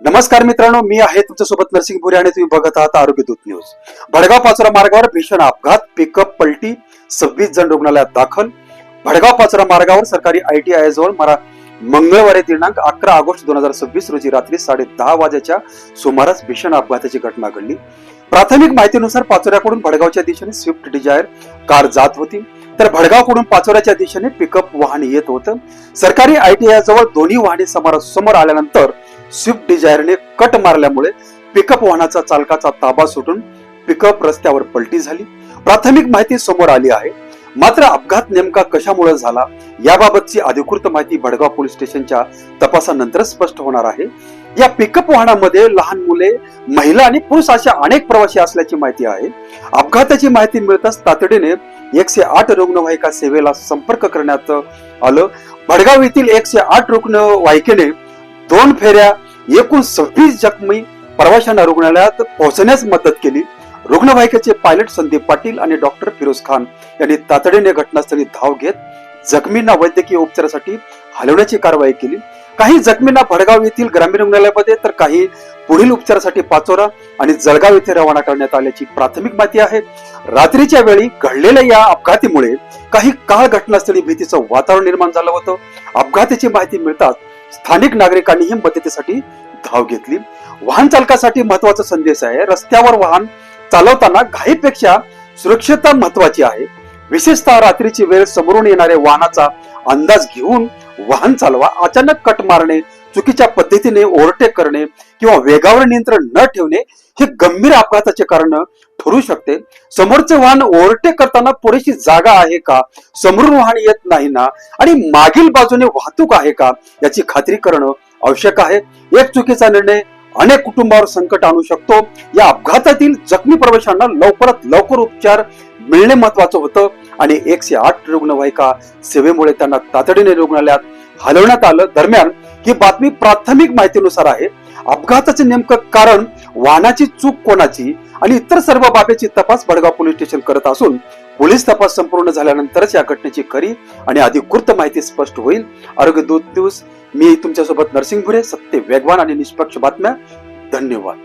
नमस्कार मित्रांनो, मी आहे तुमच्यासोबत नरसिंग भुरे आणि तुम्ही बघत आहात आरोग्य दूत न्यूज. भडगाव पाचोरा मार्गावर भीषण अपघात, पिकअप पलटी, 26 जण रुग्णालयात दाखल. भडगाव पाचोरा मार्गावर सरकारी ITI जवळ मंगळवारी दिनांक 11 ऑगस्ट 2026 रोजी रात्री 10:30 वाजेच्या सुमारास भीषण अपघाताची घटना घडली. प्राथमिक माहितीनुसार पाचोऱ्याकडून भडगावच्या दिशेने स्विफ्ट डिझायर कार जात होती, तर भडगावकडून पाचोऱ्याच्या दिशेने पिकअप वाहन येत होतं. सरकारी ITI जवळ दोन्ही वाहने समोरासमोर आल्यानंतर स्विफ्ट डिझायरने कट मारल्यामुळे पिकअप वाहनाचा चालकाचा ताबा सुटून पिकअप रस्त्यावर पलटी झाली. प्राथमिक माहिती समोर आली आहे. मात्र अपघात नेमका कशामुळे झाला याबाबतची अधिकृत माहिती भडगाव पोलीस स्टेशनच्या तपासानंतर स्पष्ट होणार आहे. या पिकअप वाहनामध्ये लहान मुले, महिला आणि पुरुष अशा अनेक प्रवासी असल्याची माहिती आहे. अपघाताची माहिती मिळताच तातडीने 108 रुग्णवाहिका सेवेला संपर्क करण्यात आलं. भडगाव येथील 108 रुग्णवाहिकेने 2 फेऱ्या एकूण 26 जखमी प्रवाशांना रुग्णालयात पोहोचण्यास मदत केली. रुग्णवाहिकेचे पायलट संदीप पाटील आणि डॉक्टर फिरोज खान यांनी तातडीने घटनास्थळी धाव घेत जखमींना वैद्यकीय उपचारासाठी हलवण्याची कारवाई केली. काही जखमींना भडगाव येथील ग्रामीण रुग्णालयामध्ये तर काही पुढील उपचारासाठी पाचोरा आणि जळगाव येथे रवाना करण्यात आल्याची प्राथमिक माहिती आहे. रात्रीच्या वेळी घडलेल्या या अपघातामुळे काही काळ घटनास्थळी भीतीचं वातावरण निर्माण झालं होतं. अपघाताची माहिती मिळताच स्थानिक नागरिकांनीही मदतीसाठी धाव घेतली. वाहन चालकासाठी महत्वाचा संदेश आहे. रस्त्यावर वाहन चालवताना घाईपेक्षा सुरक्षितता महत्वाची आहे. विशेषतः रात्रीची वेळ, समोरून येणाऱ्या वाहनाचा अंदाज घेऊन वाहन चालवा. अचानक कट मारणे, चुकीच्या पद्धतीने ओव्हरटेक करणे किंवा वेगावर नियंत्रण न ठेवणे हे गंभीर अपघाताचे कारण ठरू शकते. समोरचे वाहन ओव्हरटेक करताना पुरेशी जागा आहे का, समोरून वाहन येत नाही ना, आणि मागील बाजूने वाहतूक आहे का याची खात्री करणं आवश्यक आहे. एक चुकीचा निर्णय अनेक कुटुंबावर संकट आणू शकतो. या अपघातातील जखमी प्रवाशांना लवकरात लवकर उपचार मिळणे महत्वाचं होतं आणि 108 रुग्णवाहिका सेवेमुळे त्यांना तातडीने रुग्णालयात हलवण्यात आलं. दरम्यान ही बातमी प्राथमिक माहितीनुसार आहे. अपघाताचे नेमकं कारण, वाहनाची चूक कोणाची आणि इतर सर्व बाबीची तपास भडगाव पोलीस स्टेशन करत असून पोलीस तपास संपूर्ण झाल्यानंतरच या घटनेची खरी आणि अधिकृत माहिती स्पष्ट होईल. आरोग्य दूत न्यूज, मी तुमच्यासोबत नरसिंग भुरे. सत्य, वेगवान आणि निष्पक्ष बातम्या. धन्यवाद.